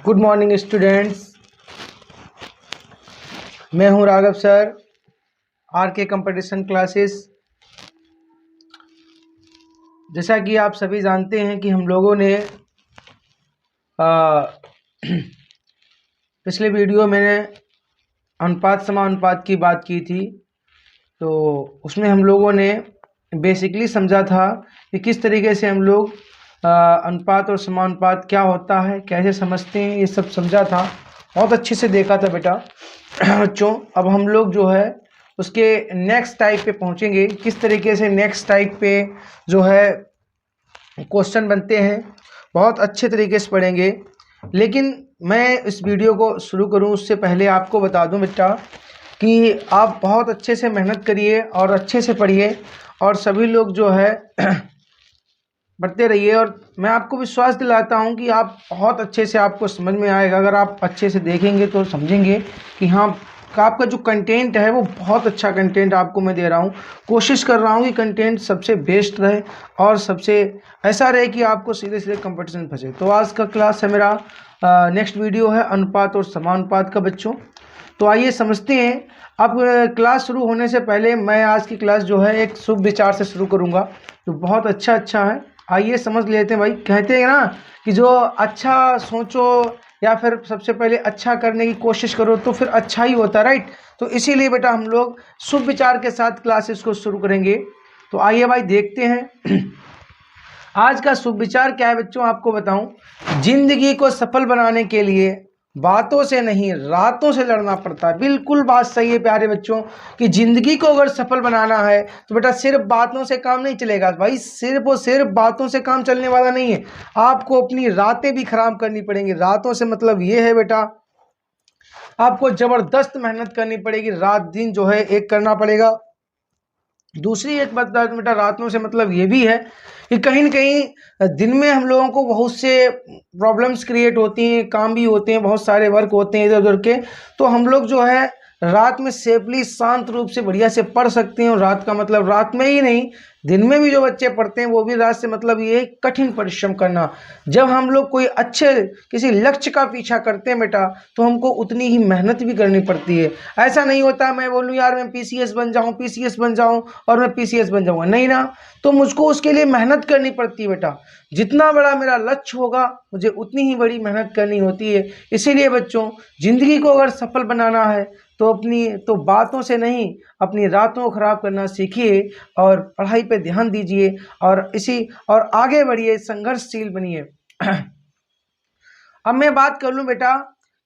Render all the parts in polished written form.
Good morning students. मैं हूं Raghav sir, are के कंपटीशन क्लासेस। जैसा कि आप सभी जानते हैं कि हम लोगों ने पिछले वीडियो में अनुपात समानुपात की बात की थी, तो उसमें हम लोगों ने बेसिकली समझा था कि किस तरीके से हम लोग अनुपात और समानुपात क्या होता है, कैसे समझते हैं, ये सब समझा था। बहुत अच्छे से देखा था बेटा। बच्चों, अब हम लोग जो है उसके नेक्स्ट टाइप पे पहुंचेंगे। किस तरीके से नेक्स्ट टाइप पे जो है क्वेश्चन बनते हैं, बहुत अच्छे तरीके से पढ़ेंगे। लेकिन मैं इस वीडियो को शुरू करूं उससे पहले आपको बता दूं बेटा कि आप बहुत अच्छे से मेहनत करिए और अच्छे से पढ़िए, और सभी लोग जो है बढ़ते रहिए। और मैं आपको विश्वास दिलाता हूं कि आप बहुत अच्छे से आपको समझ में आएगा। अगर आप अच्छे से देखेंगे तो समझेंगे कि हाँ, आपका जो कंटेंट है वो बहुत अच्छा कंटेंट आपको मैं दे रहा हूं। कोशिश कर रहा हूं कि कंटेंट सबसे बेस्ट रहे और सबसे ऐसा रहे कि आपको सीधे सीधे कंपटीशन फंसे। तो आज का क्लास है मेरा, नेक्स्ट वीडियो है अनुपात और समानुपात का बच्चों। तो आइए समझते हैं। अब क्लास शुरू होने से पहले मैं आज की क्लास जो है एक शुभ विचार से शुरू करूंगा, तो बहुत अच्छा है। आइए समझ लेते हैं भाई। कहते हैं ना कि जो अच्छा सोचो या फिर सबसे पहले अच्छा करने की कोशिश करो तो फिर अच्छा ही होता है, राइट। तो इसीलिए बेटा हम लोग शुभ विचार के साथ क्लासेस को शुरू करेंगे। तो आइए भाई देखते हैं आज का शुभ विचार क्या है बच्चों। आपको बताऊं, जिंदगी को सफल बनाने के लिए बातों से नहीं रातों से लड़ना पड़ता है। बिल्कुल बात सही है प्यारे बच्चों कि जिंदगी को अगर सफल बनाना है तो बेटा सिर्फ बातों से काम नहीं चलेगा भाई। सिर्फ और सिर्फ बातों से काम चलने वाला नहीं है, आपको अपनी रातें भी खराब करनी पड़ेंगी। रातों से मतलब ये है बेटा, आपको जबरदस्त मेहनत करनी पड़ेगी, रात दिन जो है एक करना पड़ेगा। दूसरी एक बात बेटा, रातों से मतलब ये भी है कि कहीं न कहीं दिन में हम लोगों को बहुत से प्रॉब्लम्स क्रिएट होती हैं, काम भी होते हैं, बहुत सारे वर्क होते हैं इधर उधर के। तो हम लोग जो है रात में सेफली शांत रूप से बढ़िया से पढ़ सकते हैं। और रात का मतलब रात में ही नहीं, दिन में भी जो बच्चे पढ़ते हैं वो भी रात से मतलब ये है कठिन परिश्रम करना। जब हम लोग कोई अच्छे किसी लक्ष्य का पीछा करते हैं बेटा, तो हमको उतनी ही मेहनत भी करनी पड़ती है। ऐसा नहीं होता मैं बोलूँ यार मैं पीसीएस बन जाऊं और मैं पीसीएस बन जाऊंगा, नहीं ना। तो मुझको उसके लिए मेहनत करनी पड़ती है बेटा। जितना बड़ा मेरा लक्ष्य होगा मुझे उतनी ही बड़ी मेहनत करनी होती है। इसीलिए बच्चों, जिंदगी को अगर सफल बनाना है तो बातों से नहीं, अपनी रातों को खराब करना सीखिए और पढ़ाई पे ध्यान दीजिए और आगे बढ़िए, संघर्षशील बनिए। अब मैं बात कर लूं बेटा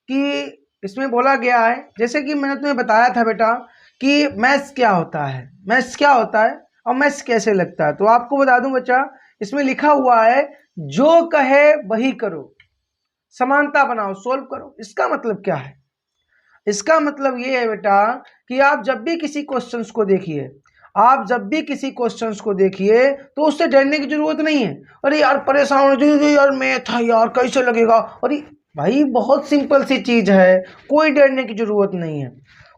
कि इसमें बोला गया है, जैसे कि मैंने तुम्हें बताया था बेटा कि मैथ्स क्या होता है और मैथ्स कैसे लगता है। तो आपको बता दूं बच्चा, इसमें लिखा हुआ है जो कहे वही करो, समानता बनाओ, सोल्व करो। इसका मतलब क्या है? इसका मतलब ये है बेटा कि आप जब भी किसी क्वेश्चंस को देखिए तो उससे डरने की जरूरत नहीं है। अरे यार परेशान हो जाइए, यार मैथ है यार कैसे लगेगा। अरे भाई बहुत सिंपल सी चीज है, कोई डरने की जरूरत नहीं है।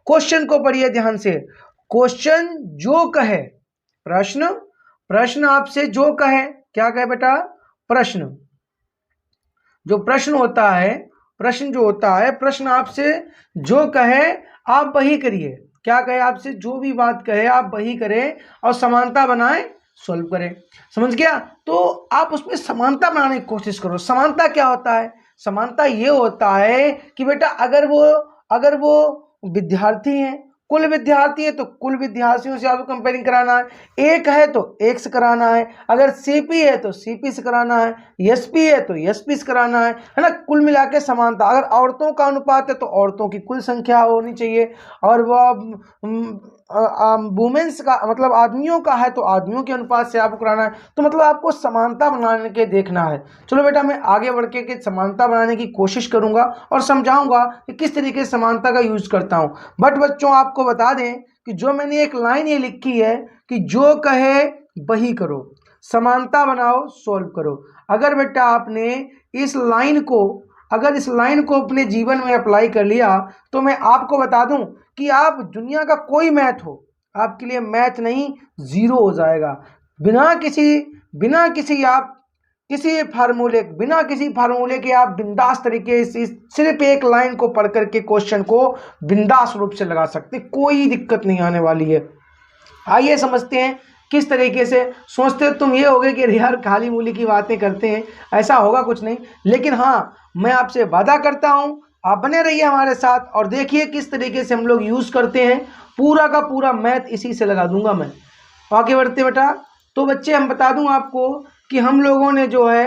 क्वेश्चन को पढ़िए ध्यान से। क्वेश्चन जो कहे, प्रश्न, प्रश्न आपसे जो कहे, क्या कहे बेटा? प्रश्न। जो प्रश्न होता है, प्रश्न आपसे जो कहे आप वही करिए। क्या कहे आपसे? जो भी बात कहे आप वही करें और समानता बनाए, सॉल्व करें। समझ गया? तो आप उसमें समानता बनाने की कोशिश करो। समानता क्या होता है? समानता ये होता है कि बेटा अगर वो विद्यार्थी हैं, कुल विद्यार्थी है तो कुल विद्यार्थियों से आपको कंपेयरिंग कराना है। एक है तो एक से कराना है, अगर सीपी है तो सीपी से कराना है, एसपी है तो एसपी से कराना है ना। कुल मिला के समानता। अगर औरतों का अनुपात है तो औरतों की कुल संख्या होनी चाहिए, और वह वुमेन्स का मतलब आदमियों का है तो आदमियों के अनुपात से आपको कराना है। तो मतलब आपको समानता बनाने के देखना है। चलो बेटा, मैं आगे बढ़ के समानता बनाने की कोशिश करूंगा और समझाऊंगा कि किस तरीके से समानता का यूज करता हूं। बट बच्चों आपको बता दें कि जो मैंने एक लाइन ये लिखी है कि जो कहे वही करो, समानता बनाओ, सोल्व करो। अगर बेटा आपने इस लाइन को अपने जीवन में अप्लाई कर लिया तो मैं आपको बता दूं कि आप दुनिया का कोई मैथ हो, आपके लिए मैथ नहीं, जीरो हो जाएगा। बिना किसी आप किसी फार्मूले, बिना किसी फार्मूले के आप बिंदास तरीके से सिर्फ एक लाइन को पढ़ करके क्वेश्चन को बिंदास रूप से लगा सकते, कोई दिक्कत नहीं आने वाली है। आइए समझते हैं किस तरीके से। सोचते हो तुम ये होगे कि यार खाली मूली की बातें करते हैं, ऐसा होगा कुछ नहीं। लेकिन हाँ, मैं आपसे वादा करता हूँ आप बने रहिए हमारे साथ और देखिए किस तरीके से हम लोग यूज़ करते हैं। पूरा का पूरा मैथ इसी से लगा दूंगा मैं। आगे बढ़ते बेटा। तो बच्चे हम बता दूं आपको कि हम लोगों ने जो है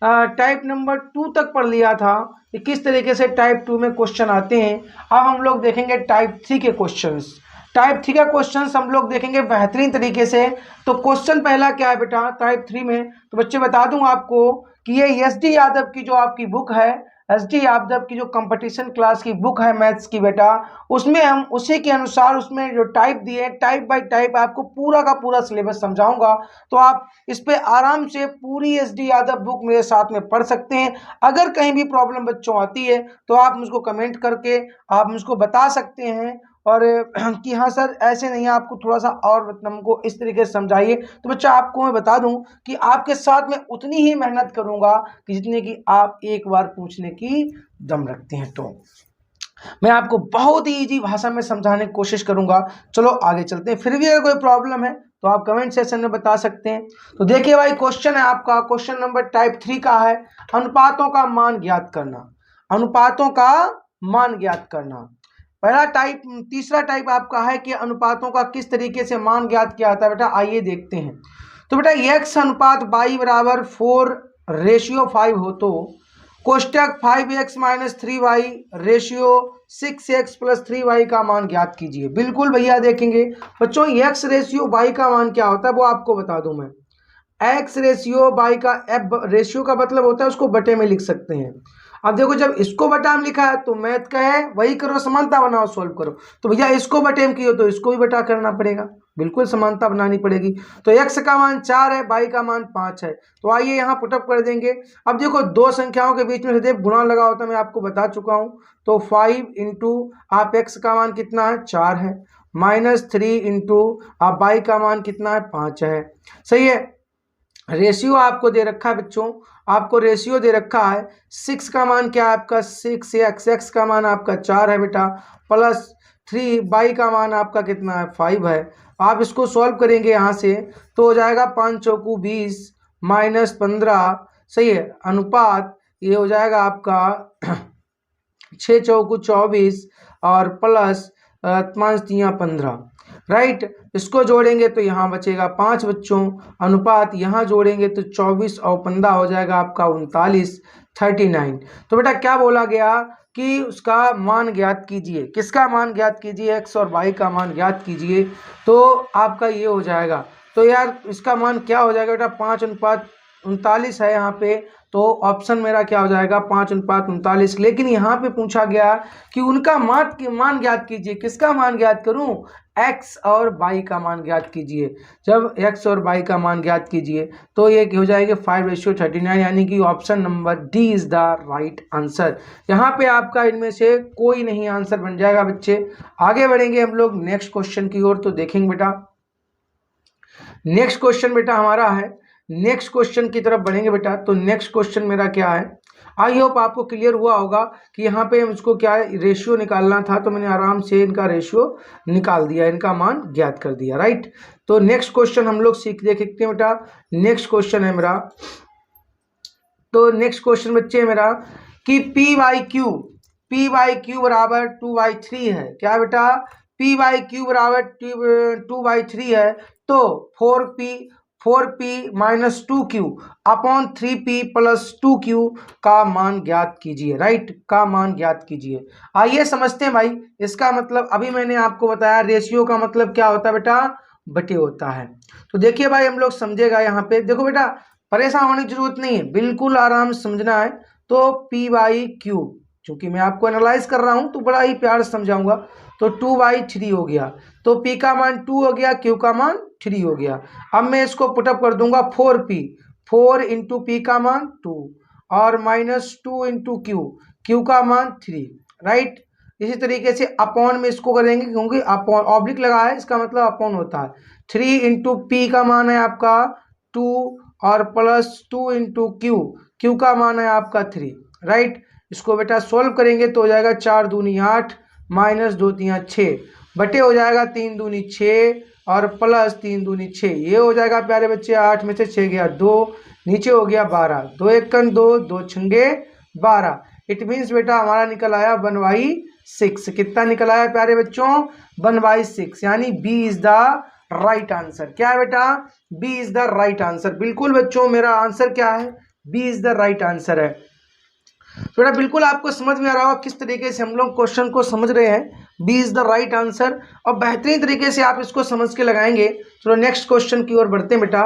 टाइप नंबर 2 तक पढ़ लिया था कि किस तरीके से टाइप 2 में क्वेश्चन आते हैं। अब हम लोग देखेंगे टाइप 3 के क्वेश्चंस। टाइप 3 का क्वेश्चंस हम लोग देखेंगे बेहतरीन तरीके से। तो क्वेश्चन पहला क्या है बेटा टाइप 3 में, तो बच्चे बता दूं आपको कि ये एस.डी. यादव की जो आपकी बुक है, एस.डी. यादव की जो कंपटीशन क्लास की बुक है मैथ्स की बेटा, उसमें हम उसी के अनुसार उसमें जो टाइप दिए टाइप बाय टाइप आपको पूरा का पूरा सिलेबस समझाऊंगा। तो आप इस पे आराम से पूरी एस.डी. यादव बुक मेरे साथ में पढ़ सकते हैं। अगर कहीं भी प्रॉब्लम बच्चों आती है तो आप मुझको कमेंट करके आप मुझको बता सकते हैं और कि हाँ सर ऐसे नहीं है, आपको थोड़ा सा और हमको इस तरीके से समझाइए। तो बच्चा आपको मैं बता दूं कि आपके साथ में उतनी ही मेहनत करूंगा कि जितने की आप एक बार पूछने की दम रखते हैं। तो मैं आपको बहुत ही इजी भाषा में समझाने की कोशिश करूंगा। चलो आगे चलते हैं। फिर भी अगर कोई प्रॉब्लम है तो आप कमेंट सेक्शन में बता सकते हैं। तो देखिए भाई क्वेश्चन है आपका, क्वेश्चन नंबर टाइप 3 का है, अनुपातों का मान ज्ञात करना। अनुपातों का मान ज्ञात करना पहला टाइप। तीसरा टाइप आपका है कि अनुपातों का किस तरीके से मान ज्ञात किया जाता है। बेटा आइए देखते हैं। तो बेटा x अनुपात y बराबर 4:5 हो तो कोष्टक 5x - 3y ratio 6x + 3y का मान ज्ञात कीजिए। बिल्कुल भैया देखेंगे बच्चों, x रेशियो y का मान क्या होता है वो आपको बता दूं मैं। x रेशियो y का, f रेशियो का मतलब होता है उसको बटे में लिख सकते हैं। अब देखो जब इसको बटा में लिखा है तो मैथ का है वही करो, समानता बनाओ, सॉल्व करो। तो भैया इसको बटे में किया तो इसको भी बटा करना पड़ेगा, बिल्कुल समानता बनानी पड़ेगी। तो x का मान 4 है, y का मान 5 है। तो आइए यहाँ पुटअप कर देंगे। अब देखो दो संख्याओं के बीच में सदैव गुणा लगा होता है, मैं आपको बता चुका हूँ। तो 5 इंटू आप x का मान कितना है 4 है, -3 इंटू आप y का मान कितना है 5 है। सही है। रेशियो आपको दे रखा है बच्चों, आपको रेशियो दे रखा है 6 का मान क्या है आपका 6x, x का मान आपका 4 है बेटा, प्लस 3 y का मान आपका कितना है 5 है। आप इसको सॉल्व करेंगे यहाँ से तो हो जाएगा 5 चौकू 20 -15। सही है। अनुपात ये हो जाएगा आपका 6 चौकू 24 और प्लस 5 तिया 15। राइट। इसको जोड़ेंगे तो यहाँ बचेगा 5 बच्चों। अनुपात यहाँ जोड़ेंगे तो 24 और 15 हो जाएगा आपका 39, 39। तो बेटा क्या बोला गया कि उसका मान ज्ञात कीजिए। किसका मान ज्ञात कीजिए? x और y का मान ज्ञात कीजिए। तो आपका ये हो जाएगा। तो यार इसका मान क्या हो जाएगा बेटा 5:39 है यहाँ पे। तो ऑप्शन मेरा क्या हो जाएगा 5:39। लेकिन यहाँ पे पूछा गया कि उनका मान ज्ञात कीजिए। किसका मान ज्ञात करूं? x और y का मान ज्ञात कीजिए। जब x और y का मान ज्ञात कीजिए तो ये हो जाएगा 5:39, यानी कि option number D is the right answer. यहाँ पे आपका इनमें से कोई नहीं आंसर बन जाएगा बच्चे। आगे बढ़ेंगे हम लोग नेक्स्ट क्वेश्चन की ओर। तो देखेंगे बेटा नेक्स्ट क्वेश्चन बेटा हमारा है, नेक्स्ट क्वेश्चन की तरफ बढ़ेंगे बेटा। तो नेक्स्ट क्वेश्चन मेरा क्या है, आई होप आपको क्लियर हुआ होगा कि यहाँ पे मुझको क्या है रेशियो निकालना था। तो मैंने आराम से इनका रेशियो निकाल दिया, इनका मान ज्ञात कर दिया। राइट। तो नेक्स्ट क्वेश्चन हम लोग देखते हैं बेटा। नेक्स्ट क्वेश्चन है मेरा, तो नेक्स्ट क्वेश्चन बच्चे है मेरा कि p/q बराबर 2/3 है। क्या बेटा? p/q बराबर 2/3 है। तो 4p - 2q upon 3p + 2q का मान ज्ञात कीजिए। राइट, का मान ज्ञात कीजिए। आइए समझते हैं भाई इसका मतलब। अभी मैंने आपको बताया रेशियो का मतलब क्या होता है बेटा, बटे होता है। तो देखिए भाई हम लोग समझेगा यहाँ पे। देखो बेटा परेशान होने की जरूरत नहीं है, बिल्कुल आराम से समझना है। तो p/q, चूंकि मैं आपको एनालाइज कर रहा हूं तो बड़ा ही प्यार से समझाऊंगा। तो 2/3 हो गया, तो p का मान 2 हो गया, q का मान 3 हो गया। अब मैं इसको पुटअप कर दूंगा 4p, 4 इंटू p का मान 2 और -2 इंटू q का मान 3। राइट। इसी तरीके से अपॉन में इसको करेंगे क्योंकि अपॉन ऑब्लिक लगा है, इसका मतलब अपॉन होता है। 3 इंटू p का मान है आपका 2 और +2 इंटू क्यू, क्यू का मान है आपका 3, राइट। इसको बेटा सोल्व करेंगे तो हो जाएगा 4 दूनी 8 -2 3 6 बटे हो जाएगा 3 दूनी 6 और +3 दूनी 6, ये हो जाएगा प्यारे बच्चे 8 में से 6 गया 2, नीचे हो गया 12, 2 एकन 2, 2 छंगे 12। इट मीन्स बेटा हमारा निकल आया 1/6। कितना निकल आया प्यारे बच्चों? 1/6, यानी B is the right answer. क्या है बेटा? B is the right answer. बिल्कुल बच्चों मेरा आंसर क्या है? B is the right answer है। बेटा बिल्कुल आपको समझ में आ रहा होगा किस तरीके से हम लोग क्वेश्चन को समझ रहे हैं। B is the right answer, और बेहतरीन तरीके से आप इसको समझ के लगाएंगे। चलो नेक्स्ट क्वेश्चन की ओर बढ़ते हैं बेटा।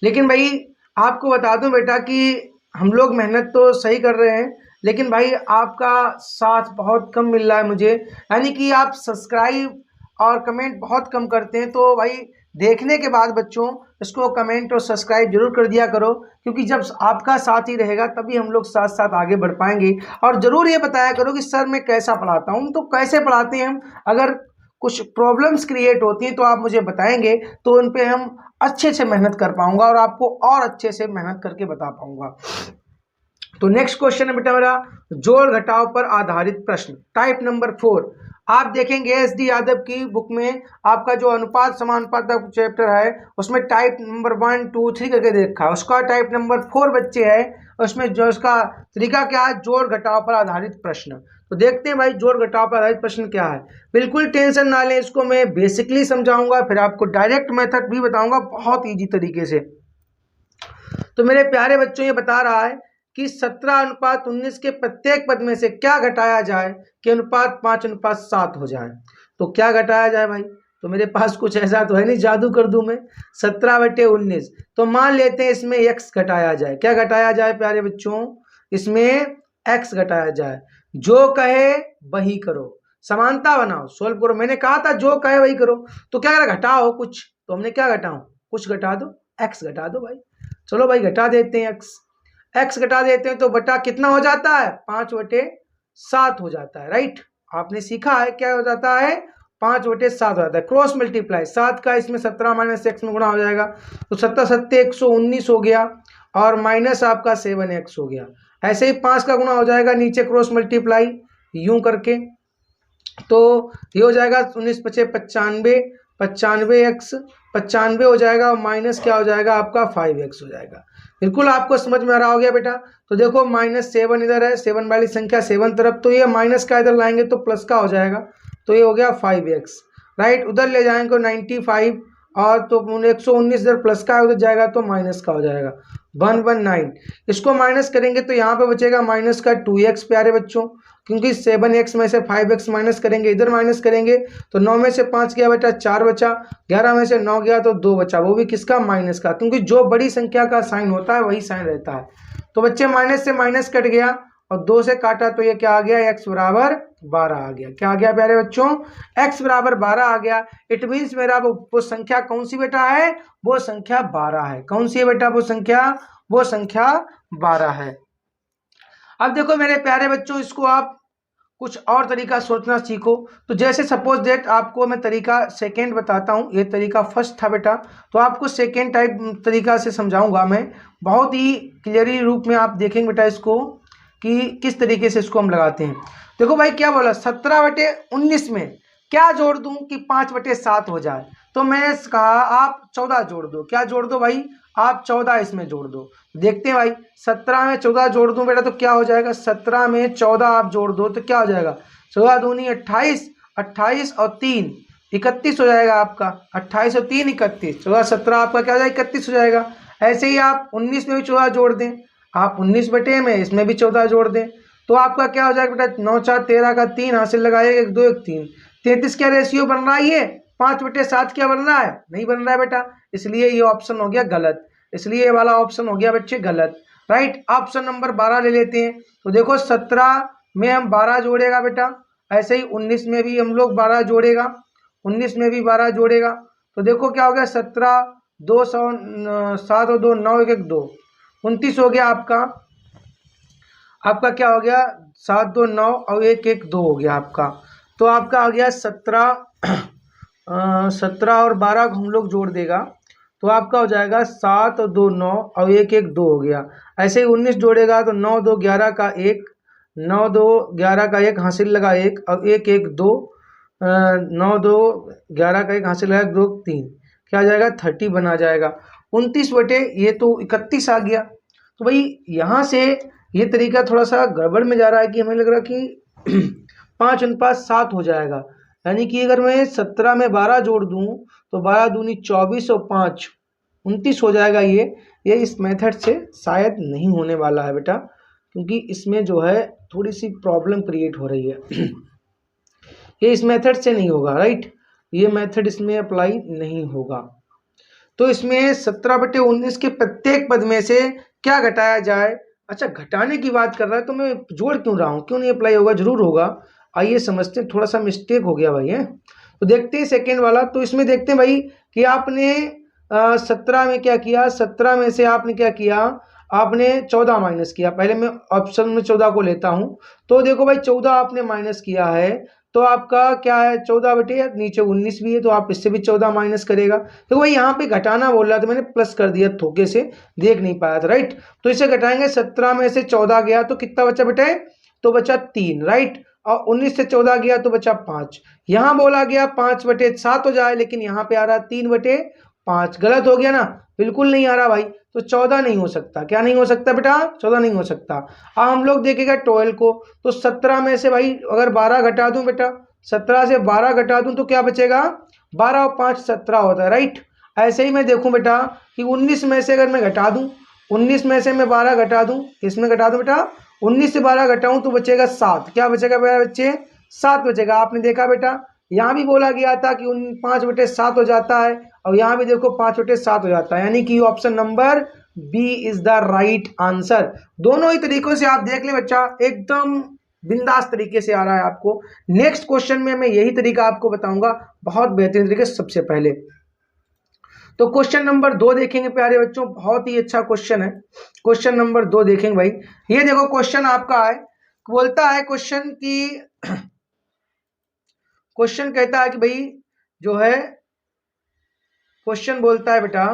लेकिन भाई आपको बता दूं बेटा कि हम लोग मेहनत तो सही कर रहे हैं, लेकिन भाई आपका साथ बहुत कम मिल रहा है मुझे, यानी कि आप सब्सक्राइब और कमेंट बहुत कम करते हैं। तो भाई देखने के बाद बच्चों इसको कमेंट और सब्सक्राइब जरूर कर दिया करो, क्योंकि जब आपका साथ ही रहेगा तभी हम लोग साथ साथ आगे बढ़ पाएंगे। और ज़रूर ये बताया करो कि सर मैं कैसा पढ़ाता हूँ, तो कैसे पढ़ाते हैं हम। अगर कुछ प्रॉब्लम्स क्रिएट होती हैं तो आप मुझे बताएंगे, तो उन पे हम अच्छे से मेहनत कर पाऊंगा और आपको और अच्छे से मेहनत करके बता पाऊंगा। तो नेक्स्ट क्वेश्चन है बेटा मेरा जोड़ घटाव पर आधारित प्रश्न, टाइप नंबर 4। आप देखेंगे SD यादव की बुक में आपका जो अनुपात समानुपात का चैप्टर है उसमें टाइप नंबर 1 2 3 करके देखा है, उसका टाइप नंबर 4 बच्चे है, उसमें जो उसका तरीका क्या है? जोड़ घटाव पर आधारित प्रश्न। तो देखते हैं भाई जोड़ घटाव पर आधारित प्रश्न क्या है। बिल्कुल टेंशन ना लें, इसको मैं बेसिकली समझाऊंगा, फिर आपको डायरेक्ट मेथड भी बताऊंगा बहुत ईजी तरीके से। तो मेरे प्यारे बच्चों ये बता रहा है कि 17:19 के प्रत्येक पद में से क्या घटाया जाए कि अनुपात 5:7 हो जाए। तो क्या घटाया जाए भाई? तो मेरे पास कुछ ऐसा तो है नहीं जादू कर दूं मैं। 17/19 तो मान लेते हैं इसमें x घटाया जाए। क्या घटाया जाए प्यारे बच्चों? इसमें x घटाया जाए। जो कहे वही करो, समानता बनाओ, सोल्व करो। मैंने कहा था जो कहे वही करो, तो क्या करा? घटाओ कुछ। तो हमने क्या घटाओ? कुछ घटा दो, x घटा दो भाई। चलो भाई घटा देते हैं x घटा देते हैं तो बटा कितना हो जाता है? 5/7 हो जाता है, राइट। आपने सीखा है क्या हो जाता है? 5/7 हो जाता है। क्रॉस मल्टीप्लाई 7 का इसमें 17 - x में गुणा हो जाएगा, तो 7 7 119 हो गया, और माइनस आपका 7x हो गया। ऐसे ही 5 का गुणा हो जाएगा, नीचे क्रॉस मल्टीप्लाई यूं करके, तो ये हो जाएगा 19 × 5 = 95, 95x 95 हो जाएगा, और माइनस क्या हो जाएगा आपका? 5x हो जाएगा। बिल्कुल आपको समझ में आ रहा हो गया बेटा। तो देखो -7 इधर है, 7 वाली संख्या 7 तरफ, तो ये माइनस का इधर लाएंगे तो प्लस का हो जाएगा, तो ये हो गया 5x, राइट। उधर ले जाएंगे 95, और तो 119 इधर प्लस का है, उधर जाएगा तो माइनस का हो जाएगा 119। इसको माइनस करेंगे तो यहाँ पे बचेगा माइनस का 2x प्यारे बच्चों, क्योंकि 7x में से 5x माइनस करेंगे, इधर माइनस करेंगे तो 9 में से 5 गया बेटा 4 बचा, 11 में से 9 गया तो 2 बचा, वो भी किसका? माइनस का, क्योंकि जो बड़ी संख्या का साइन होता है वही साइन रहता है। तो बच्चे माइनस से माइनस कट गया और 2 से काटा, तो ये क्या आ गया? x बराबर 12 आ गया। क्या आ गया प्यारे बच्चों? x बराबर 12 आ गया। इट मीन्स मेरा वो संख्या कौन सी बेटा है? वो संख्या 12 है। कौन सी है बेटा वो संख्या? वो संख्या 12 है। अब देखो मेरे प्यारे बच्चों, इसको आप कुछ और तरीका सोचना सीखो। तो जैसे सपोज दैट आपको मैं तरीका सेकेंड बताता हूँ, ये तरीका फर्स्ट था बेटा, तो आपको सेकेंड टाइप तरीका से समझाऊंगा मैं, बहुत ही क्लियरली रूप में आप देखेंगे बेटा इसको कि किस तरीके से इसको हम लगाते हैं। देखो भाई क्या बोला, 17/19 में क्या जोड़ दूं कि 5/7 हो जाए। तो मैंने कहा आप 14 जोड़ दो। क्या जोड़ दो भाई? आप 14 इसमें जोड़ दो। देखते हैं भाई, 17 में 14 जोड़ दूं बेटा तो क्या हो जाएगा? 17 में 14 आप जोड़ दो तो क्या हो जाएगा? 14 दूनी 28, 28 और 3 31 हो जाएगा आपका। 28 और 3 31, 14 17 आपका क्या हो जाएगा? 31 हो जाएगा। ऐसे ही आप 19 में भी 14 जोड़ दें, आप 19 बटे में इसमें भी 14 जोड़ दें, तो आपका क्या हो जाएगा बेटा? 9 4 13 का 3 हासिल लगाइए, 1 2 1 3, 33 क्या रेशियो बन रहा है? ये 5/7 क्या बन रहा है? नहीं बन रहा है बेटा, इसलिए ये ऑप्शन हो गया गलत। इसलिए ये वाला ऑप्शन हो गया बच्चे गलत, राइट। ऑप्शन नंबर 12 ले लेते हैं। तो देखो 17 में हम 12 जोड़ेगा बेटा, ऐसे ही 19 में भी हम लोग 12 जोड़ेगा, 19 में भी 12 जोड़ेगा, तो देखो क्या हो गया? 17 200 7 और 2 9 1 1 2 29 हो गया आपका। आपका क्या हो गया? 7 2 9 और 1 1 2 हो गया आपका। तो आपका आ गया 17 17 और 12 को हम लोग जोड़ देगा तो आपका हो जाएगा 7 और 2 9 और 1 1 2 हो गया। ऐसे ही 19 जोड़ेगा तो 9 2 11 का 1, 9 2 11 का 1 हासिल लगा 1 और 1 1 2, 9 2 11 का 1 हासिल लगा 2 3, क्या आ जाएगा 30 बना जाएगा। 29 बटे ये तो 31 आ गया। तो भाई यहाँ से ये तरीका थोड़ा सा गड़बड़ में जा रहा है कि हमें लग रहा है कि 5:7 हो जाएगा, यानी कि अगर मैं 17 में 12 जोड़ दूं तो 12 दूनी 24 और 5 29 हो जाएगा। ये इस मेथड से शायद नहीं होने वाला है बेटा, क्योंकि इसमें जो है थोड़ी सी प्रॉब्लम क्रिएट हो रही है। ये इस मेथड से नहीं होगा, राइट, ये मेथड इसमें अप्लाई नहीं होगा। तो इसमें 17/19 के प्रत्येक पद में से क्या घटाया जाए। अच्छा, घटाने की बात कर रहा है तो मैं जोड़ क्यों रहा हूँ, क्यों नहीं अप्लाई होगा, जरूर होगा। आइए समझते हैं, थोड़ा सा मिस्टेक हो गया भाई है। तो देखते हैं सेकेंड वाला। तो इसमें देखते हैं भाई कि आपने 17 में क्या किया, 17 में से आपने क्या किया, आपने 14 माइनस किया। पहले मैं ऑप्शन में 14 को लेता हूँ। तो देखो भाई 14 आपने माइनस किया है तो आपका क्या है 14 बटे नीचे 19 भी है, तो आप इससे भी 14 माइनस करेगा। तो भाई यहाँ पे घटाना बोल रहा था, मैंने प्लस कर दिया, थोके से देख नहीं पाया था, राइट। तो इसे घटाएंगे, 17 में से 14 गया तो कितना बचा बेटे, तो बचा 3, राइट। और 19 से 14 गया तो बचा 5। यहाँ बोला गया 5/7 हो जाए, लेकिन यहाँ पे आ रहा 3/5। गलत हो गया ना, बिल्कुल नहीं आ रहा भाई। तो 14 नहीं हो सकता। क्या नहीं हो सकता बेटा, 14 नहीं हो सकता। अब हम लोग देखेगा 12 को। तो 17 में से भाई अगर 12 घटा दूं बेटा, 17 से 12 घटा दूं तो क्या बचेगा, 12 और 5 17 होता है, राइट। ऐसे ही मैं देखूं बेटा कि 19 में से अगर मैं घटा दूं, 19 में से मैं 12 घटा दूं, इसमें घटा दूं बेटा, 19 से 12 घटाऊं तो बचेगा 7। क्या बचेगा बेटा बच्चे, 7 बचेगा। आपने देखा बेटा यहाँ भी बोला गया था कि 5/7 हो जाता है, और यहाँ भी देखो 5/7 हो जाता है, यानी कि option number B is the right answer. दोनों ही तरीकों से आप देख ले बच्चा, एकदम बिंदास तरीके से आ रहा है आपको। नेक्स्ट क्वेश्चन में मैं यही तरीका आपको बताऊंगा बहुत बेहतरीन तरीके से। सबसे पहले तो क्वेश्चन नंबर 2 देखेंगे प्यारे बच्चों, बहुत ही अच्छा क्वेश्चन है। क्वेश्चन नंबर 2 देखेंगे भाई। ये देखो क्वेश्चन आपका है, बोलता है क्वेश्चन की क्वेश्चन कहता है कि भाई जो है क्वेश्चन बोलता है बेटा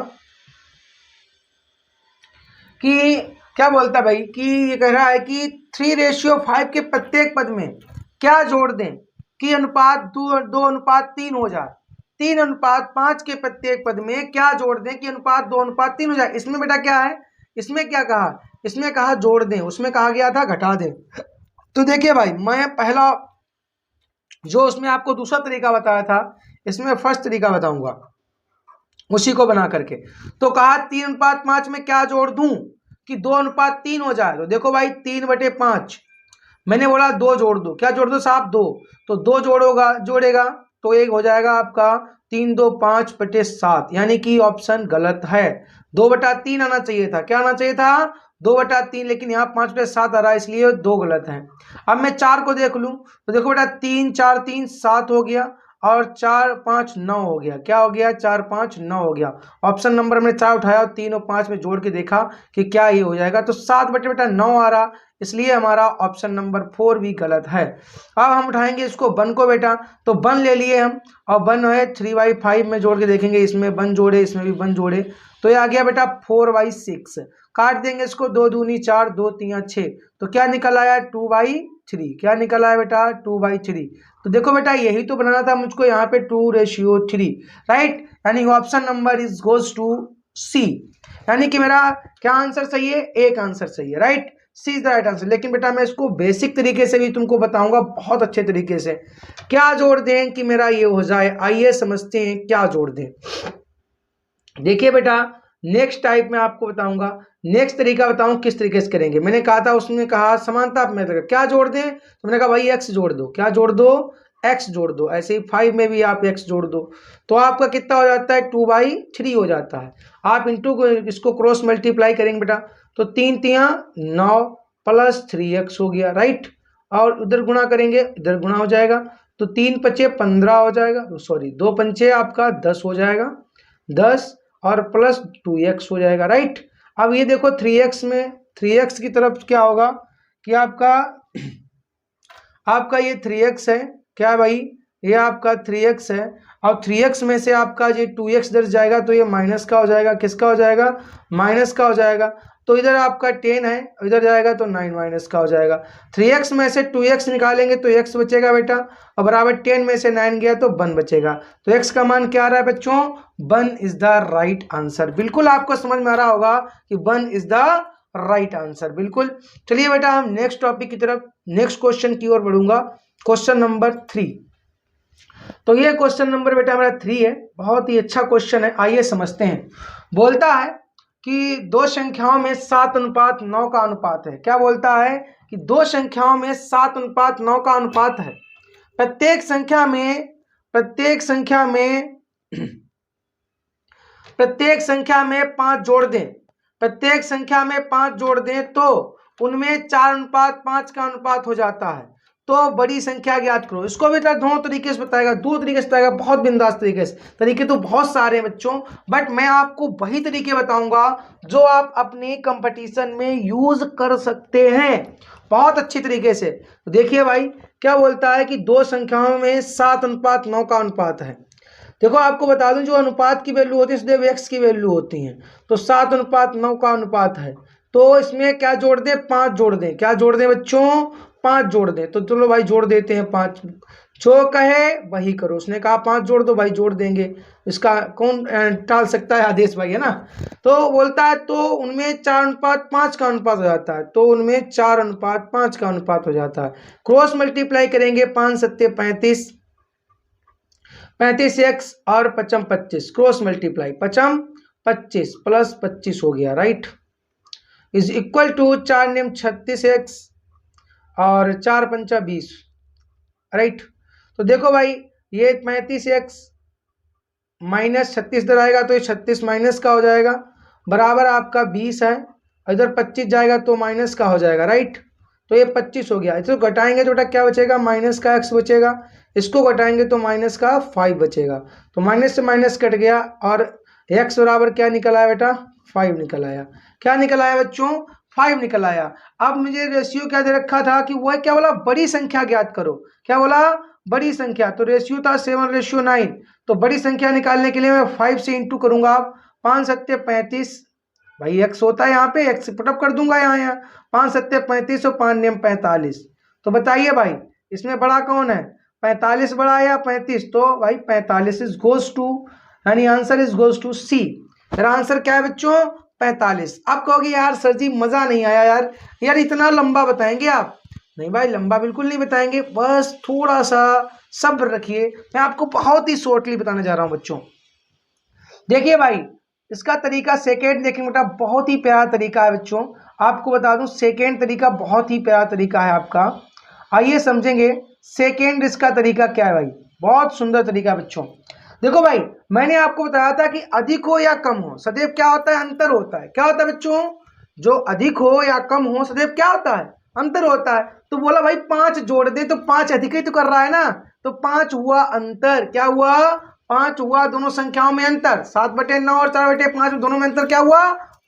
कि क्या बोलता है भाई कि ये कह रहा है कि 3:5 के प्रत्येक पद में क्या जोड़ दें कि अनुपात 2:3 हो जाए। 3:5 के प्रत्येक पद में क्या जोड़ दें कि अनुपात 2:3 हो जाए। इसमें बेटा क्या है, इसमें क्या कहा, इसमें कहा जोड़ दें, उसमें कहा गया था घटा दें। तो देखिए भाई मैं पहला जो उसमें आपको दूसरा तरीका बताया था, इसमें फर्स्ट तरीका बताऊंगा उसी को बना करके। तो कहा 3:5 में क्या जोड़ दूं कि 2:3 हो जाए। तो देखो भाई 3/5 मैंने बोला 2 जोड़ दो, क्या जोड़ दो साहब 2, तो 2 जोड़ेगा तो एक हो जाएगा आपका 3 2 5/7, यानी कि ऑप्शन गलत है। 2/3 आना चाहिए था, क्या आना चाहिए था 2/3, लेकिन यहाँ 5/7 आ रहा है, इसलिए 2 गलत है। अब मैं 4 को देख लूं तो देखो बेटा 3 4 3 7 हो गया, और 4 5 9 हो गया। क्या हो गया 4 5 9 हो गया। ऑप्शन नंबर में 4 उठाया और 3 और 5 में जोड़ के देखा कि क्या ये हो जाएगा, तो 7/9 आ रहा, इसलिए हमारा ऑप्शन नंबर 4 भी गलत है। अब हम उठाएंगे इसको 1 को बेटा, तो 1 ले लिए हम, और 1 है 3/5 में जोड़ के देखेंगे, इसमें 1 जोड़े इसमें भी 1 जोड़े, तो ये आ गया बेटा 4/6। काट देंगे इसको, 2 दूनी 4 2 3 6, तो क्या निकल आया 2/3। क्या निकल आया बेटा 2/3। तो देखो बेटा यही तो बनाना था मुझको यहाँ पे 2:3, राइट, यानी option number is goes to C, यानी कि मेरा क्या आंसर सही है, एक आंसर सही है, right, C is the right answer. लेकिन बेटा मैं इसको बेसिक तरीके से भी तुमको बताऊंगा बहुत अच्छे तरीके से, क्या जोड़ दें कि मेरा ये हो जाए। आइए समझते हैं क्या जोड़ दें। देखिए बेटा नेक्स्ट टाइप में आपको बताऊंगा, नेक्स्ट तरीका बताऊं किस तरीके से करेंगे। मैंने कहा था उसमें कहा समानता मेथड, क्या जोड़ दें, तो मैंने कहा भाई एक्स जोड़ दो, क्या जोड़ दो, एक्स जोड़ दो। ऐसे ही 5 में भी आप एक्स जोड़ दो, तो आपका कितना हो जाता है 2/3 हो जाता है। आप इंटू इसको क्रॉस मल्टीप्लाई करेंगे बेटा, तो 3 3 9 प्लस 3x हो गया, राइट, और उधर गुणा करेंगे, इधर गुणा हो जाएगा, तो 3 5 15 हो जाएगा, सॉरी 2 5 आपका 10 हो जाएगा, 10 और प्लस 2x हो जाएगा, राइट। अब ये देखो 3x में 3x की तरफ क्या होगा कि आपका ये 3x है, क्या भाई ये आपका 3x है, और 3x में से आपका ये 2x इधर जाएगा तो ये माइनस का हो जाएगा, किसका हो जाएगा, माइनस का हो जाएगा। तो इधर आपका 10 है, इधर जाएगा तो 9 माइनस का हो जाएगा। 3x में से 2x निकालेंगे तो x बचेगा बेटा, और बराबर 10 में से 9 गया तो 1 बचेगा। तो x का मान क्या आ रहा है बच्चों, 1 इज द राइट आंसर। बिल्कुल आपको समझ में आ रहा होगा कि 1 इज द राइट आंसर, बिल्कुल। चलिए बेटा हम नेक्स्ट टॉपिक की तरफ, नेक्स्ट क्वेश्चन की ओर बढ़ूंगा, क्वेश्चन नंबर 3। तो ये क्वेश्चन नंबर बेटा हमारा 3 है, बहुत ही अच्छा क्वेश्चन है, आइए समझते हैं। बोलता है कि दो संख्याओं में 7:9 का अनुपात है। क्या बोलता है कि दो संख्याओं में 7:9 का अनुपात है। प्रत्येक संख्या में प्रत्येक संख्या में 5 जोड़ दें, प्रत्येक संख्या में 5 जोड़ दें तो उनमें 4:5 का अनुपात हो जाता है। तो बड़ी संख्या ज्ञात करो। इसको बेटा दोनों तरीके से बताएगा, दो तरीके से बताएगा, बहुत बिंदास तरीके से। तरीके तो बहुत सारे हैं बच्चों, बट मैं आपको वही तरीके बताऊंगा जो आप अपने कंपटीशन में यूज कर सकते हैं बहुत अच्छी तरीके से। तो देखिए भाई क्या बोलता है कि दो संख्याओं में 7:9 का अनुपात है। देखो आपको बता दूं, जो अनुपात की वैल्यू होती है सदैव x की वैल्यू होती है। तो 7:9 का अनुपात है, तो इसमें क्या जोड़ दें, 5 जोड़ दें। क्या जोड़ दें बच्चों, 5 जोड़ दें। तो चलो भाई जोड़ देते हैं 5, जो कहे वही करो। उसने कहा 5 जोड़ दो, भाई जोड़ देंगे, इसका कौन टाल सकता है, आदेश भाई, है ना। तो बोलता है तो उनमें 4:5 का अनुपात हो जाता है, तो उनमें 4:5 का अनुपात हो जाता है। क्रॉस मल्टीप्लाई करेंगे, 5 सत्ते 35, 35x और 55 25, क्रॉस मल्टीप्लाई 55 25 प्लस 25 हो गया, राइट, इज इक्वल टू 4 नियम 36x और 4 पंचा 20, राइट। तो देखो भाई ये 35x माइनस 36 इधर आएगा तो ये 36 माइनस का हो जाएगा, बराबर आपका 20 है, इधर 25 जाएगा तो माइनस का हो जाएगा, राइट। तो ये 25 हो गया। इसको घटाएंगे तो बेटा क्या बचेगा, माइनस का x बचेगा। इसको घटाएंगे तो माइनस का 5 बचेगा। तो माइनस से माइनस कट गया और x बराबर क्या निकल आया बेटा, 5 निकल आया। क्या निकल आया बच्चों, 5 निकल आया। अब मुझे रेशियो क्या दे रखा था कि वह क्या बोला, बड़ी संख्या ज्ञात करो। क्या बोला, बड़ी संख्या। तो रेशियो था 7:9। तो बड़ी संख्या निकालने के लिए मैं 5 से इंटू करूंगा। 5 सत्ते 35, भाई x होता है यहाँ पे, x पुटअप कर दूंगा यहाँ 5 सत्ते 35 और 5 नियम 45। तो बताइए भाई इसमें बड़ा कौन है, 45 बड़ा है या 35। तो भाई 45 इज गोज टू, यानी आंसर इज गोज टू सी। मेरा आंसर क्या है बच्चों, 45। आप कहोगे यार सर जी मजा नहीं आया यार इतना लंबा बताएंगे आप। नहीं भाई लंबा बिल्कुल नहीं बताएंगे, बस थोड़ा सा सब्र रखिए, मैं आपको बहुत ही शॉर्टली बताने जा रहा हूं बच्चों। देखिए भाई इसका तरीका सेकेंड देखेंगे बेटा, बहुत ही प्यारा तरीका है बच्चों। आपको बता दूं सेकेंड तरीका बहुत ही प्यारा तरीका है आपका, आइए समझेंगे सेकेंड इसका तरीका क्या है भाई। बहुत सुंदर तरीका बच्चों। देखो भाई मैंने आपको बताया था कि अधिक हो या कम हो सदैव क्या होता है, अंतर होता है। क्या होता है बच्चों, जो अधिक हो या कम हो सदैव क्या होता है, अंतर होता है। तो बोला भाई 5 जोड़ दे, तो 5 अधिक ही तो कर रहा है ना, तो 5 हुआ अंतर। क्या हुआ, 5 हुआ दोनों संख्याओं में अंतर। 7/9 और 4/5 दोनों में अंतर क्या हुआ,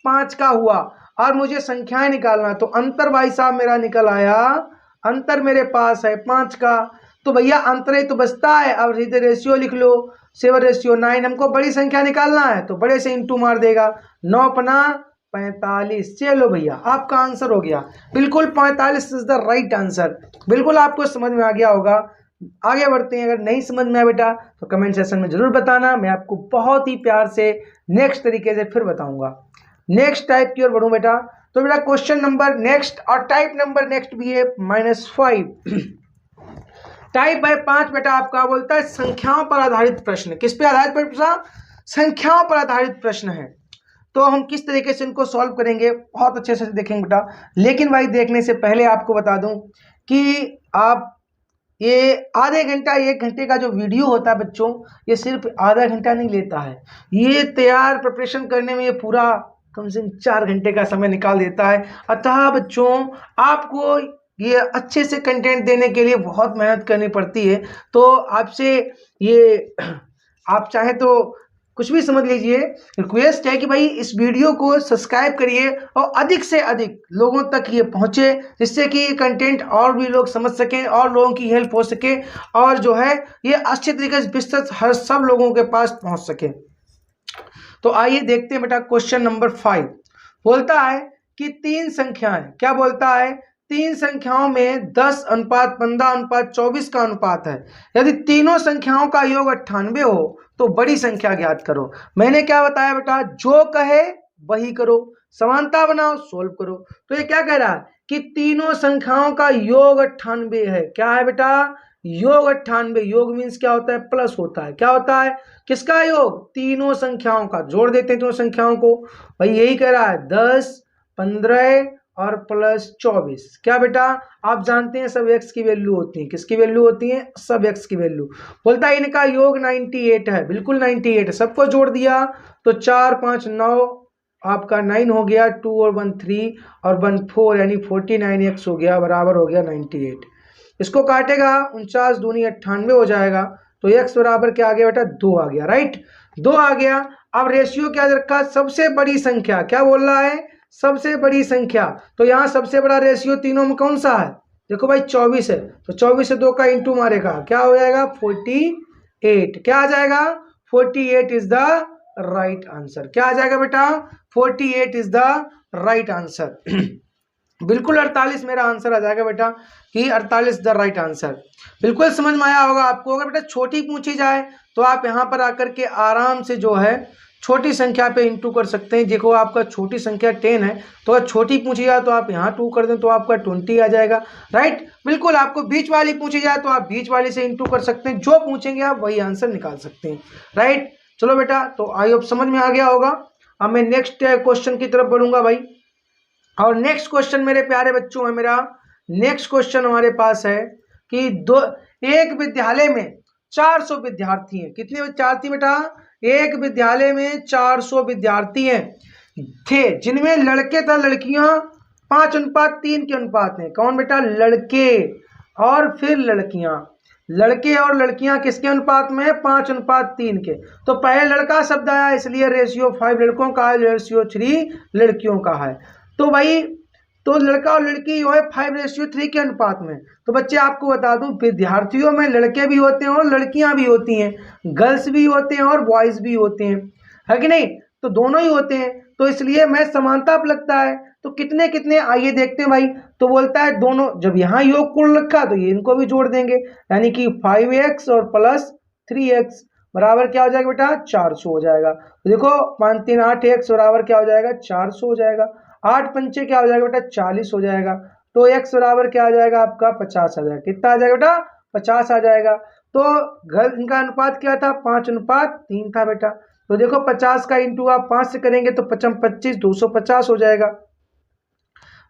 5 का हुआ। और मुझे संख्याएं निकालना, तो अंतर भाई साहब मेरा निकल आया, अंतर मेरे पास है 5 का। तो भैया अंतर ही तो बचता है। अब सीधे रेशियो लिख लो, 7:9। हमको बड़ी संख्या निकालना है तो बड़े से इंटू मार देगा, 9 पना 45। चलो भैया आपका आंसर हो गया, बिल्कुल 45 इज द राइट आंसर। बिल्कुल आपको समझ में आ गया होगा। आगे बढ़ते हैं, अगर नहीं समझ में आया बेटा तो कमेंट सेक्शन में जरूर बताना, मैं आपको बहुत ही प्यार से नेक्स्ट तरीके से फिर बताऊंगा। नेक्स्ट टाइप की ओर बढ़ूं बेटा, तो बेटा क्वेश्चन नंबर नेक्स्ट और टाइप नंबर नेक्स्ट भी है -5। टाइप है 5 बेटा आपका बोलता है संख्याओं पर आधारित प्रश्न। किस पे आधारित प्रश्न, संख्याओं पर आधारित प्रश्न है। तो हम किस तरीके से इनको सॉल्व करेंगे बहुत अच्छे से देखेंगे बेटा। लेकिन भाई देखने से पहले आपको बता दूं कि आप ये आधे घंटा 1 घंटे का जो वीडियो होता है बच्चों, ये सिर्फ आधा घंटा नहीं लेता है, ये तैयार प्रिपरेशन करने में ये पूरा कम से कम 4 घंटे का समय निकाल देता है। अतः बच्चों आपको ये अच्छे से कंटेंट देने के लिए बहुत मेहनत करनी पड़ती है। तो आपसे ये आप चाहे तो कुछ भी समझ लीजिए। रिक्वेस्ट है कि भाई इस वीडियो को सब्सक्राइब करिए और अधिक से अधिक लोगों तक ये पहुंचे, जिससे कि ये कंटेंट और भी लोग समझ सकें और लोगों की हेल्प हो सके और जो है ये अच्छे तरीके से विस्तृत हर सब लोगों के पास पहुंच सके। तो आइए देखते हैं बेटा क्वेश्चन नंबर 5 बोलता है कि तीन संख्याएं, क्या बोलता है, तीन संख्याओं में 10 अनुपात 15 अनुपात 24 का अनुपात है। यदि तीनों संख्याओं का योग 98 हो तो बड़ी संख्या ज्ञात करो। मैंने क्या बताया बेटा, जो कहे वही करो, समानता बनाओ, सोल्व करो। तो ये क्या कह रहा है कि तीनों संख्याओं का योग 98 है। क्या है बेटा, योग 98। योग मीन्स क्या होता है, प्लस होता है। क्या होता है, किसका योग, तीनों संख्याओं का। जोड़ देते हैं तीनों संख्याओं को, भाई यही कह रहा है 10 15 और प्लस 24। क्या बेटा, आप जानते हैं सब x की वैल्यू होती है। किसकी वैल्यू होती है, सब x की वैल्यू। बोलता है इनका योग 98 है, बिल्कुल 98 है। सबको जोड़ दिया तो 4 5 9 आपका 9 हो गया, 2 और 1 3 और 1 4 यानी 49x हो गया, बराबर हो गया 98। इसको काटेगा 49 दूनी 98 हो जाएगा, तो x बराबर क्या आ गया बेटा, 2 आ गया। राइट, 2 आ गया। अब रेशियो क्या रखा, सबसे बड़ी संख्या। क्या बोल रहा है, सबसे बड़ी संख्या। तो यहाँ सबसे बड़ा रेशियो तीनों में कौन सा है, देखो भाई 24 है, तो 24 से 2 का इंटू मारेगा, क्या हो जाएगा 48। क्या आ जाएगा, 48 इज द राइट आंसर। क्या आ जाएगा बेटा, 48 इज द राइट आंसर। बिल्कुल 48 मेरा आंसर आ जाएगा बेटा, कि 48 द राइट आंसर। बिल्कुल समझ में आया होगा आपको। अगर बेटा छोटी पूछी जाए तो आप यहाँ पर आकर के आराम से जो है छोटी संख्या पे इंटू कर सकते हैं। देखो आपका छोटी संख्या 10 है, तो अगर छोटी पूछी जाए तो आप यहाँ 2 कर दें तो आपका 20 आ जाएगा। राइट, बिल्कुल आपको बीच वाली पूछी जाए तो आप बीच वाली से इंटू कर सकते हैं। जो पूछेंगे आप वही आंसर निकाल सकते हैं। राइट, चलो बेटा, तो आई होप समझ में आ गया होगा। अब मैं नेक्स्ट क्वेश्चन की तरफ बढ़ूंगा भाई। और नेक्स्ट क्वेश्चन मेरे प्यारे बच्चों है, मेरा नेक्स्ट क्वेश्चन हमारे पास है कि एक विद्यालय में 400 विद्यार्थी हैं। कितने विद्यार्थी बेटा, एक विद्यालय में 400 विद्यार्थी हैं थे, जिनमें लड़के तथा लड़कियां 5:3 के अनुपात में। कौन बेटा, लड़के और फिर लड़कियां। लड़के और लड़कियां किसके अनुपात में, 5:3 के। तो पहले लड़का शब्द आया, इसलिए रेशियो 5 लड़कों का है, रेशियो 3 लड़कियों का है। तो भाई तो लड़का और लड़की जो है 5:3 के अनुपात में। तो बच्चे आपको बता दूं, विद्यार्थियों में लड़के भी होते हैं और लड़कियां भी होती हैं, गर्ल्स भी होते हैं और बॉयज भी होते हैं, है कि नहीं, तो दोनों ही होते हैं। तो इसलिए मैं समानता पर लगता है। तो कितने कितने, आइए देखते हैं भाई। तो बोलता है दोनों, जब यहाँ योग कुल रखा तो ये इनको भी जोड़ देंगे, यानी कि 5x और प्लस 3x बराबर क्या हो जाएगा बेटा, 400 हो जाएगा। तो देखो 5 3 8x बराबर क्या हो जाएगा, 400 हो जाएगा। 8 पंचे क्या हो जाएगा बेटा, 40 हो जाएगा। तो x बराबर क्या आ जाएगा आपका, 50 आ जाएगा। कितना आ जाएगा बेटा, 50 आ जाएगा। तो घर इनका अनुपात क्या था, 5:3 था बेटा। तो देखो 50 का इंटू आप 5 से करेंगे तो 5 25 250 हो जाएगा।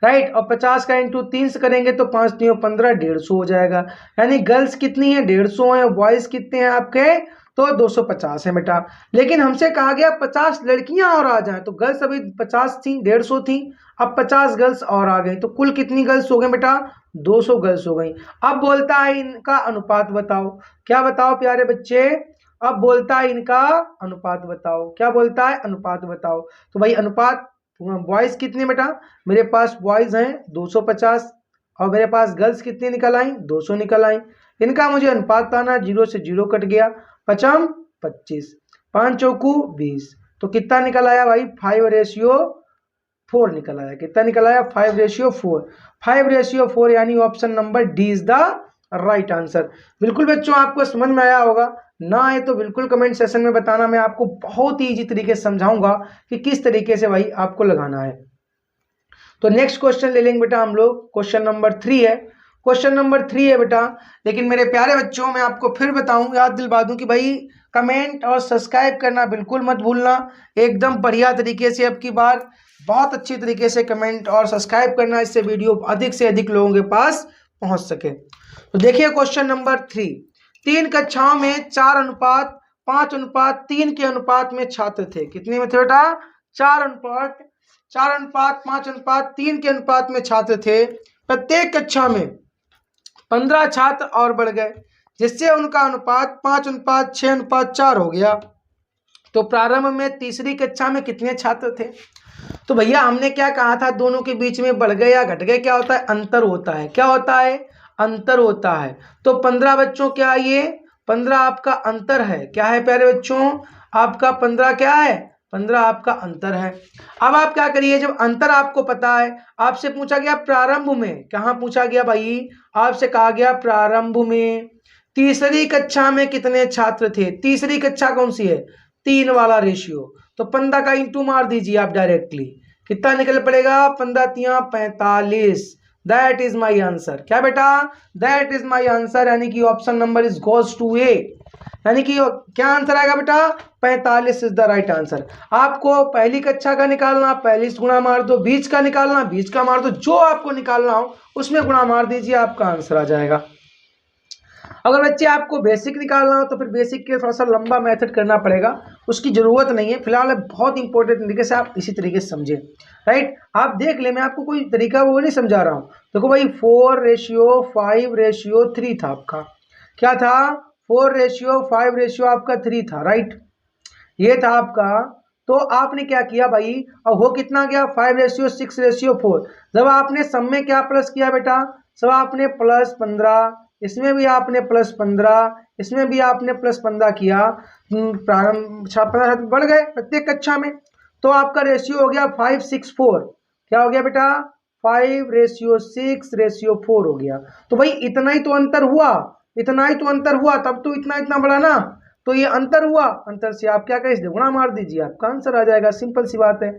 राइट, और 50 का इंटू 3 से करेंगे तो 5 3 15 150 हो जाएगा। यानी गर्ल्स कितनी है, 150 है, बॉयज कितने हैं आपके, तो 250 है बेटा। लेकिन हमसे कहा गया 50 लड़कियां और आ जाएं, तो गर्ल्स अभी 50 थी, 150 थी, अब 50 गर्ल्स और आ गई, तो कुल कितनी गर्ल्स हो गई बेटा, 200 गर्ल्स हो गई। अब बोलता है इनका अनुपात बताओ। क्या बताओ प्यारे बच्चे, अब बोलता है इनका अनुपात बताओ। क्या बोलता है, अनुपात बताओ। तो भाई अनुपात, बॉयज कितने बेटा, मेरे पास बॉयज हैं 250 और मेरे पास गर्ल्स कितनी निकल आई, 200 निकल आई। इनका मुझे अनुपात पाना, 0 से 0 कट गया, 5 25 5 चौकू 20। तो कितना निकल आया भाई, 5:4 निकल आया। कितना निकल आया, 5:4। 5:4 यानी option number D is the right answer. बिल्कुल बच्चों आपको समझ में आया होगा, ना आए तो बिल्कुल कमेंट सेशन में बताना, मैं आपको बहुत ही इजी तरीके से समझाऊंगा कि किस तरीके से भाई आपको लगाना है। तो नेक्स्ट क्वेश्चन ले लेंगे बेटा हम लोग, क्वेश्चन नंबर 3 है। क्वेश्चन नंबर 3 है बेटा। लेकिन मेरे प्यारे बच्चों, मैं आपको फिर बताऊं, याद दिलवा दूं कि भाई कमेंट और सब्सक्राइब करना बिल्कुल मत भूलना। एकदम बढ़िया तरीके से अब की बार बहुत अच्छी तरीके से कमेंट और सब्सक्राइब करना, इससे वीडियो अधिक से अधिक लोगों के पास पहुंच सके। तो देखिए क्वेश्चन नंबर 3, 3 कक्षाओं में 4:5:3 के अनुपात में छात्र थे। कितने में थे बेटा, 4:5:3 के अनुपात में छात्र थे। प्रत्येक कक्षा में 15 छात्र और बढ़ गए, जिससे उनका अनुपात 5:6:4 हो गया। तो प्रारंभ में तीसरी कक्षा में कितने छात्र थे? तो भैया हमने क्या कहा था, दोनों के बीच में बढ़ गए या घट गए, क्या होता है, अंतर होता है। क्या होता है, अंतर होता है। तो 15 बच्चों, क्या ये 15 आपका अंतर है, क्या है प्यारे बच्चों, आपका 15 क्या है, 15 आपका अंतर है। अब आप क्या करिए, जब अंतर आपको पता है, आपसे पूछा गया प्रारंभ में, कहाँ पूछा गया भाई, आपसे कहा गया प्रारंभ में तीसरी कक्षा में कितने छात्र थे। तीसरी कक्षा कौन सी है, 3 वाला रेशियो। तो 15 का इंटू मार दीजिए आप डायरेक्टली, कितना निकल पड़ेगा, 15 तिया 45। That is my answer. क्या बेटा, दैट इज माई आंसर, यानी कि option number is goes to A, यानी कि क्या आंसर आएगा बेटा, 45 इज द राइट आंसर। आपको पहली कक्षा का निकालना, पहली से गुणा मार दो, बीच का निकालना, बीच का मार दो, जो आपको निकालना हो उसमें गुणा मार दीजिए, आपका आंसर आ जाएगा। अगर बच्चे आपको बेसिक निकालना हो तो फिर बेसिक के थोड़ा सा लंबा मेथड करना पड़ेगा, उसकी जरूरत नहीं है फिलहाल, बहुत इंपॉर्टेंट तरीके से आप इसी तरीके से समझें, राइट। आप देख ले, मैं आपको कोई तरीका वो नहीं समझा रहा हूँ। देखो भाई 4:5:3 था आपका, क्या था, 4:5 आपका 3 था, राइट, ये था आपका। तो आपने क्या किया भाई, और वो कितना गया, 5:6:4। जब आपने सब में क्या प्लस किया बेटा, सब आपने +15, इसमें भी आपने +15, इसमें भी आपने +15 किया, प्रारंभ 15 बढ़ गए प्रत्येक कक्षा में, तो आपका रेशियो हो गया 5:6:4। क्या हो गया बेटा, 5:6:4 हो गया। तो भाई इतना ही तो अंतर हुआ, इतना ही तो अंतर हुआ, तब तो इतना इतना बड़ा ना, तो ये अंतर हुआ, अंतर से आप क्या करें, गुणा मार दीजिए, आपका आंसर आ जाएगा, सिंपल सी बात है।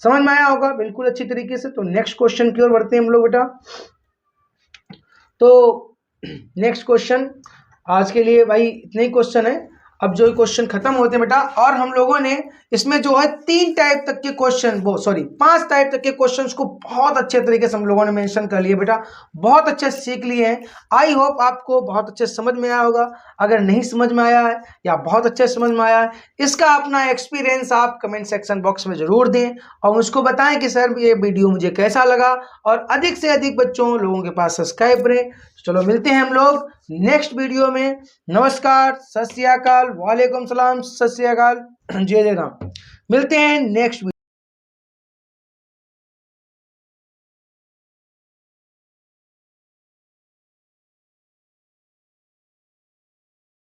समझ में आया होगा बिल्कुल अच्छी तरीके से। तो नेक्स्ट क्वेश्चन की ओर बढ़ते हैं हम लोग बेटा। तो नेक्स्ट क्वेश्चन, आज के लिए भाई इतने ही क्वेश्चन है, अब जो क्वेश्चन खत्म होते हैं बेटा, और हम लोगों ने इसमें जो है 3 टाइप तक के क्वेश्चन, वो सॉरी 5 टाइप तक के क्वेश्चंस को बहुत अच्छे तरीके से हम लोगों ने मेंशन कर लिए बेटा, बहुत अच्छे से सीख लिए हैं। आई होप आपको बहुत अच्छे समझ में आया होगा। अगर नहीं समझ में आया है या बहुत अच्छे समझ में आया है, इसका अपना एक्सपीरियंस आप कमेंट सेक्शन बॉक्स में जरूर दें और मुझको बताएं कि सर ये वीडियो मुझे कैसा लगा, और अधिक से अधिक बच्चों लोगों के पास सब्सक्राइब करें। चलो मिलते हैं हम लोग नेक्स्ट वीडियो में। नमस्कार, सत श्री अकाल, वालेकुम सलाम, सत श्री अकाल, जय जय राम। मिलते हैं नेक्स्ट वीडियो।